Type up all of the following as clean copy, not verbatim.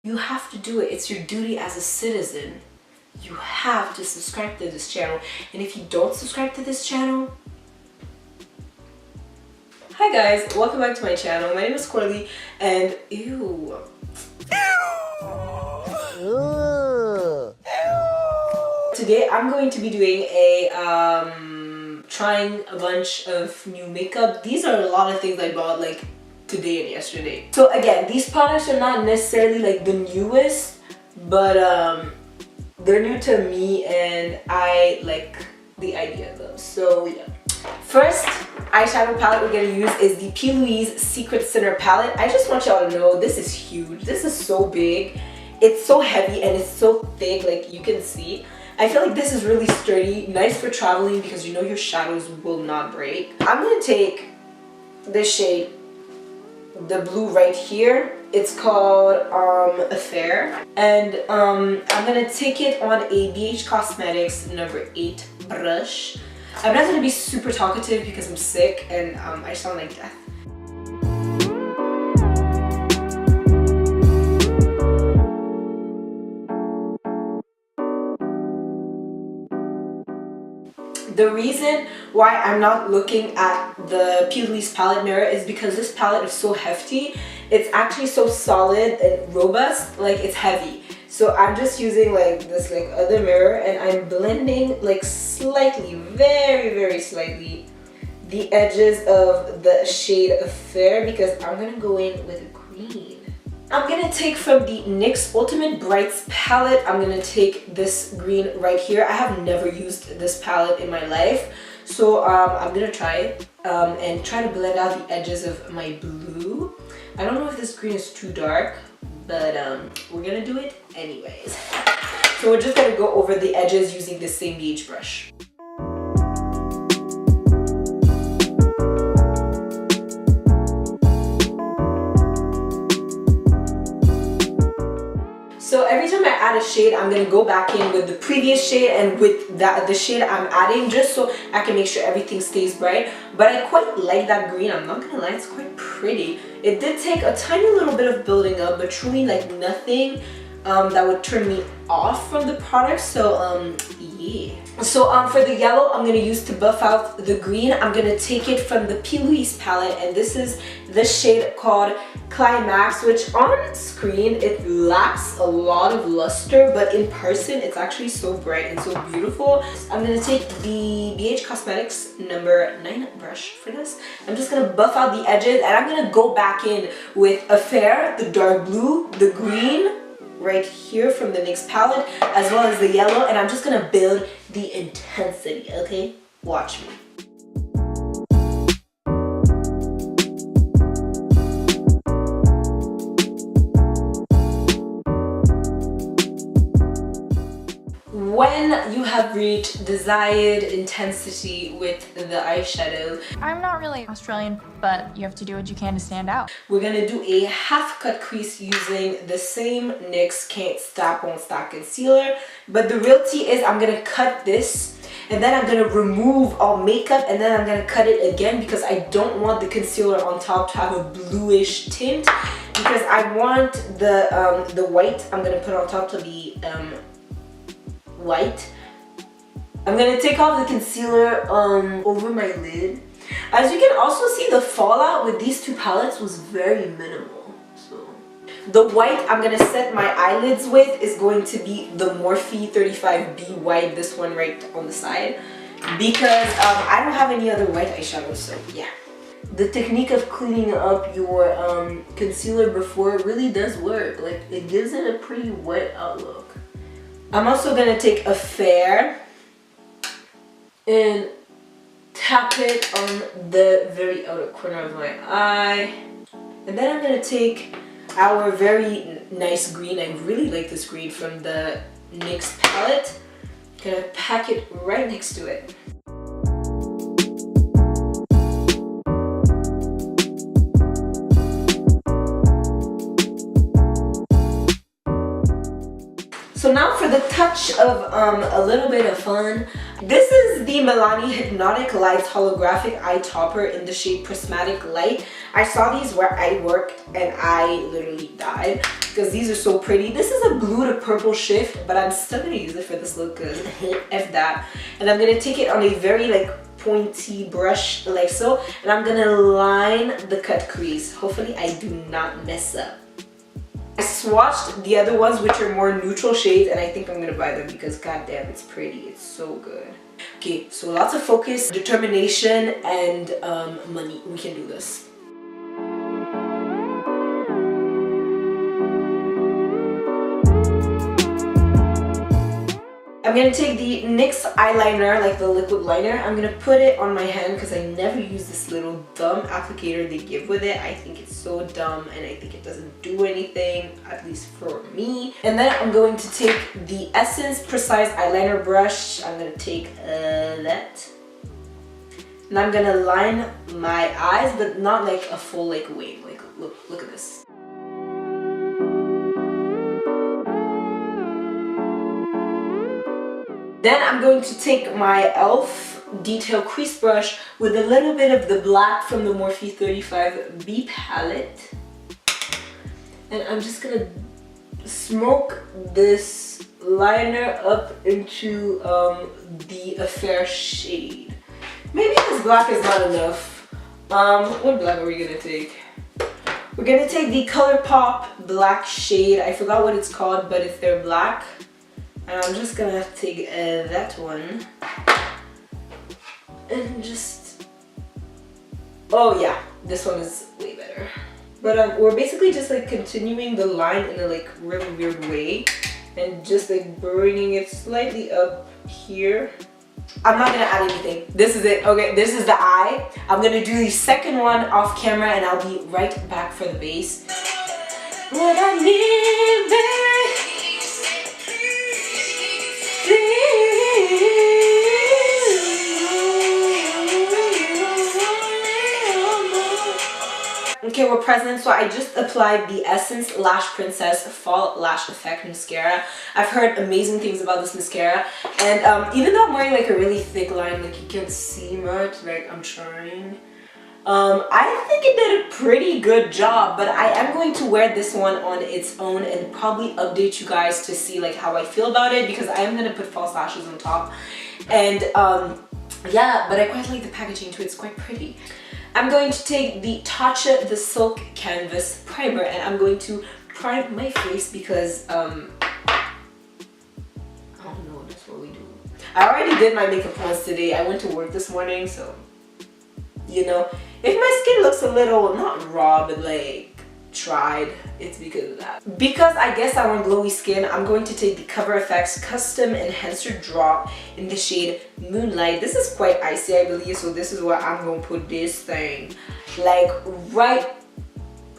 You have to do it. It's your duty as a citizen. You have to subscribe to this channel. And if you don't subscribe to this channel, hi guys, welcome back to my channel. My name is Corali and today I'm going to be doing a trying a bunch of new makeup. These are a lot of things I bought like today and yesterday. So again, these products are not necessarily like the newest, but they're new to me and I like the idea of them. So yeah. First eyeshadow palette we're gonna use is the Plouise Secret Center palette. I just want y'all to know this is huge. This is so big. It's so heavy and it's so thick, like you can see. I feel like this is really sturdy, nice for traveling because you know your shadows will not break. I'm gonna take this shade, the blue right here. It's called Affair, and I'm gonna take it on a BH Cosmetics number 8 brush. I'm not gonna be super talkative because I'm sick and I sound like death. The reason why I'm not looking at the Plouise palette mirror is because this palette is so hefty. It's actually so solid and robust, like it's heavy. So I'm just using like this like other mirror and I'm blending like slightly, very slightly, the edges of the shade Affair because I'm gonna go in with green. I'm gonna take from the NYX Ultimate Brights palette, I'm gonna take this green right here. I have never used this palette in my life, so I'm gonna try it and try to blend out the edges of my blue. I don't know if this green is too dark, but we're gonna do it anyways. So we're just gonna go over the edges using the same BH brush. So every time I add a shade, I'm gonna go back in with the previous shade and with the shade I'm adding, just so I can make sure everything stays bright. But I quite like that green, I'm not gonna lie, it's quite pretty. It did take a tiny little bit of building up, but truly like nothing that would turn me off from the product. So yeah. So for the yellow I'm gonna use to buff out the green, I'm gonna take it from the Plouise palette, and this is the shade called Climax, which on screen it lacks a lot of luster, but in person it's actually so bright and so beautiful. I'm gonna take the BH Cosmetics number 9 brush for this. I'm just gonna buff out the edges and I'm gonna go back in with Affair, the dark blue, the green right here from the NYX palette, as well as the yellow, and I'm just gonna build the intensity, okay? Watch me. When you have reached desired intensity with the eyeshadow, I'm not really Australian, but you have to do what you can to stand out. We're gonna do a half cut crease using the same NYX Can't Stack on Stack concealer, but the real tea is I'm gonna cut this and then I'm gonna remove all makeup and then I'm gonna cut it again because I don't want the concealer on top to have a bluish tint, because I want the white I'm gonna put on top to be white. I'm gonna take off the concealer over my lid. As you can also see, the fallout with these two palettes was very minimal. So the white I'm gonna set my eyelids with is going to be the Morphe 35B white, this one right on the side, because I don't have any other white eyeshadows, so yeah. The technique of cleaning up your concealer before it really does work. Like, it gives it a pretty wet outlook. I'm also gonna take Affair and tap it on the very outer corner of my eye. And then I'm gonna take our very nice green, I really like this green from the NYX palette. Gonna pack it right next to it. So now for the touch of a little bit of fun. This is the Milani Hypnotic Lights Holographic Eye Topper in the shade Prismatic Light. I saw these where I worked and I literally died. because these are so pretty. This is a blue to purple shift, but I'm still gonna use it for this look because F that. And I'm gonna take it on a very like pointy brush like so, and I'm gonna line the cut crease. Hopefully I do not mess up. I swatched the other ones which are more neutral shades, and I think I'm gonna buy them because goddamn it's pretty. It's so good. Okay, so lots of focus, determination, and money. We can do this. I'm gonna take the NYX eyeliner, like the liquid liner. I'm gonna put it on my hand because I never use this little dumb applicator they give with it. I think it's so dumb and I think it doesn't do anything, at least for me. And then I'm going to take the Essence Precise eyeliner brush. I'm gonna take that. And I'm gonna line my eyes, but not like a full like wave. Like look at this. Then I'm going to take my e.l.f. detail crease brush with a little bit of the black from the Morphe 35B palette. And I'm just gonna smoke this liner up into the Affair shade. Maybe this black is not enough. What black are we gonna take? We're gonna take the Colourpop black shade. I forgot what it's called, but it's their black. And I'm just gonna take that one and just, oh yeah, this one is way better. But we're basically just like continuing the line in a like really weird way and just like bringing it slightly up here. I'm not gonna add anything. This is it. Okay, this is the eye. I'm gonna do the second one off camera and I'll be right back for the base. What I need, baby. Okay, we're present. So I just applied the Essence Lash Princess Fall Lash Effect Mascara. I've heard amazing things about this mascara, and even though I'm wearing like a really thick line, like you can't see much, like I'm trying. I think it did a pretty good job, but I am going to wear this one on its own and probably update you guys to see like how I feel about it, because I am going to put false lashes on top. And yeah, but I quite like the packaging too. It's quite pretty. I'm going to take the Tatcha the Silk Canvas Primer and I'm going to prime my face because I don't know, that's what we do. I already did my makeup once today. I went to work this morning, so you know, if my skin looks a little, not raw, but like tried, it's because of that. Because I guess I want glowy skin, I'm going to take the Cover FX Custom Enhancer Drop in the shade Moonlight. This is quite icy, I believe, so this is where I'm going to put this thing, like right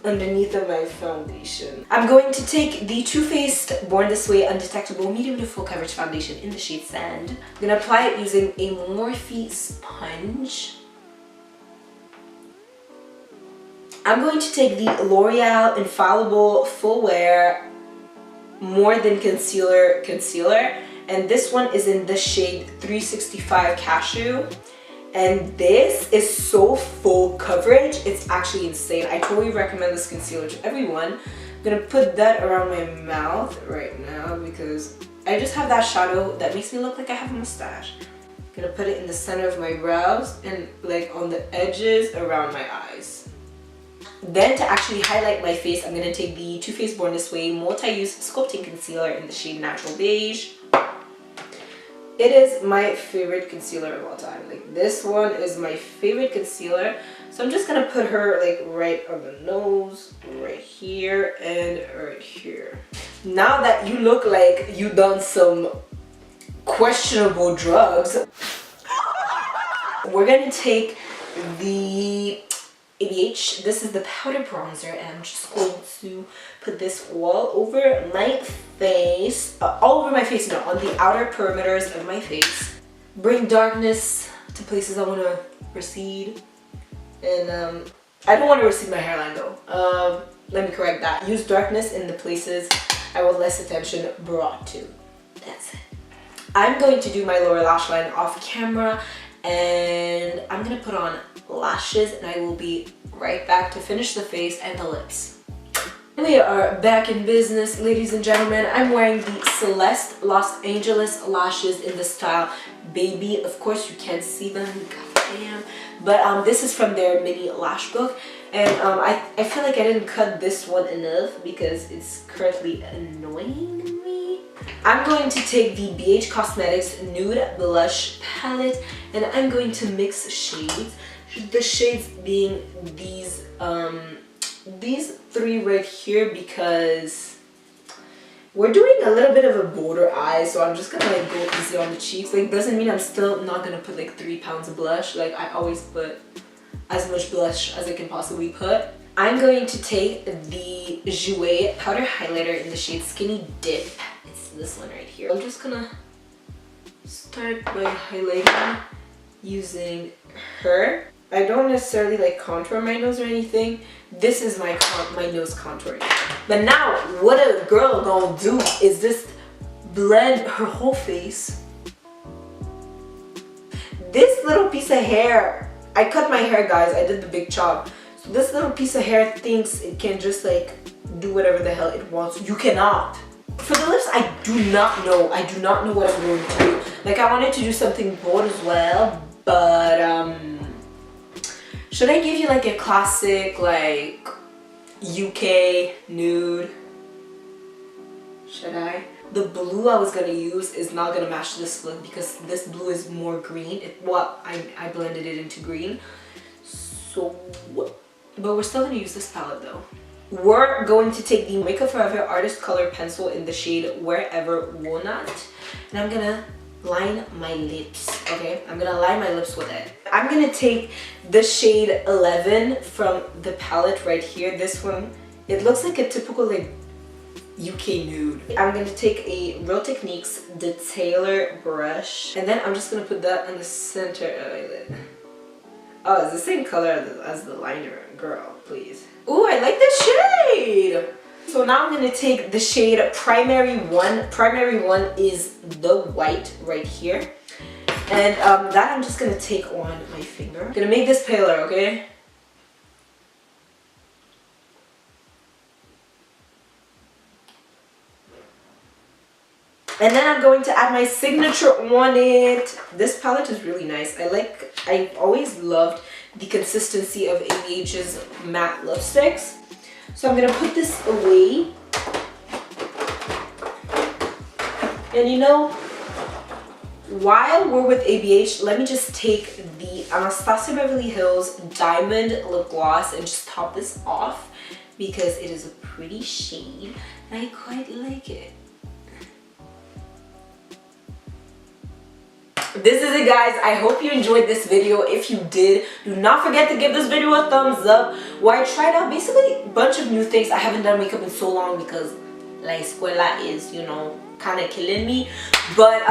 underneath of my foundation. I'm going to take the Too Faced Born This Way Undetectable Medium to Full Coverage Foundation in the shade Sand. I'm going to apply it using a Morphe sponge. I'm going to take the L'Oreal Infallible Full Wear More Than Concealer and this one is in the shade 365 Cashew, and this is so full coverage, it's actually insane. I totally recommend this concealer to everyone. I'm gonna put that around my mouth right now because I just have that shadow that makes me look like I have a mustache. I'm gonna put it in the center of my brows and like on the edges around my eyes. Then to actually highlight my face, I'm going to take the Too Faced Born This Way Multi-Use Sculpting Concealer in the shade Natural Beige. It is my favorite concealer of all time. Like, this one is my favorite concealer. So I'm just going to put her like right on the nose, right here, and right here. Now that you look like you done some questionable drugs, we're going to take the ABH. This is the powder bronzer, and I'm just going to put this all over my face, all over my face, no, on the outer perimeters of my face. Bring darkness to places I want to recede, and I don't want to recede my hairline though. Let me correct that. Use darkness in the places I want less attention brought to. That's it. I'm going to do my lower lash line off camera, and I'm gonna put on lashes, and I will be right back to finish the face and the lips. We are back in business, ladies and gentlemen. I'm wearing the Celeste Los Angeles lashes in the style Baby. Of course, you can't see them, goddamn. But this is from their mini lash book. And I feel like I didn't cut this one enough because it's currently annoying me. I'm going to take the BH Cosmetics Nude Blush Palette and I'm going to mix shades. The shades being these three right here because we're doing a little bit of a border eye, so I'm just gonna like go easy on the cheeks. Like, doesn't mean I'm still not gonna put like 3 pounds of blush. Like, I always put as much blush as I can possibly put. I'm going to take the Jouer powder highlighter in the shade Skinny Dip. It's this one right here. I'm just gonna start by highlighting using her. I don't necessarily like contour my nose or anything. This is my nose contouring. But now, what a girl gonna do is just blend her whole face. This little piece of hair, I cut my hair, guys. I did the big chop. So this little piece of hair thinks it can just like do whatever the hell it wants. You cannot. For the lips, I do not know. I do not know what I'm going to do. Like, I wanted to do something bold as well, but should I give you like a classic like UK nude? Should I? The blue I was gonna use is not gonna match this look because this blue is more green. I blended it into green. So, but we're still gonna use this palette though. We're going to take the Makeup Forever Artist Color Pencil in the shade Wherever Walnut, and I'm gonna line my lips. Okay, I'm gonna line my lips with it. I'm gonna take the shade 11 from the palette right here. This one, it looks like a typical like UK nude. I'm gonna take a Real Techniques detailer brush and then I'm just gonna put that in the center of my lid. Oh, it's the same color as the liner, girl, please. Ooh, I like this shade! So now I'm gonna take the shade Primary 1. Primary 1 is the white right here. And that I'm just gonna take on my finger. I'm gonna make this paler, okay? And then I'm going to add my signature on it. This palette is really nice. I've always loved the consistency of ABH's matte lipsticks. So I'm gonna put this away. And you know, while we're with ABH, let me just take the Anastasia Beverly Hills Diamond Lip Gloss and just top this off because it is a pretty shade and I quite like it. This is it, guys. I hope you enjoyed this video. If you did, do not forget to give this video a thumbs up, where I tried out basically a bunch of new things. I haven't done makeup in so long because la escuela is, you know, kind of killing me. But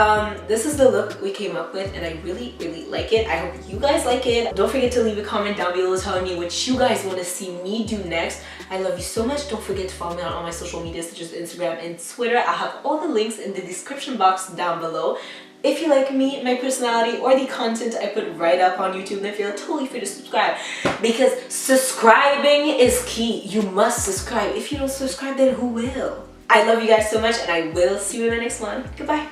this is the look we came up with and I really like it. I hope you guys like it. Don't forget to leave a comment down below telling me what you guys want to see me do next. I love you so much. Don't forget to follow me on all my social media such as Instagram and Twitter. I'll have all the links in the description box down below. If you like me, my personality, or the content I put right up on YouTube, then feel totally free to subscribe. Because subscribing is key. You must subscribe. If you don't subscribe, then who will? I love you guys so much and I will see you in the next one. Goodbye.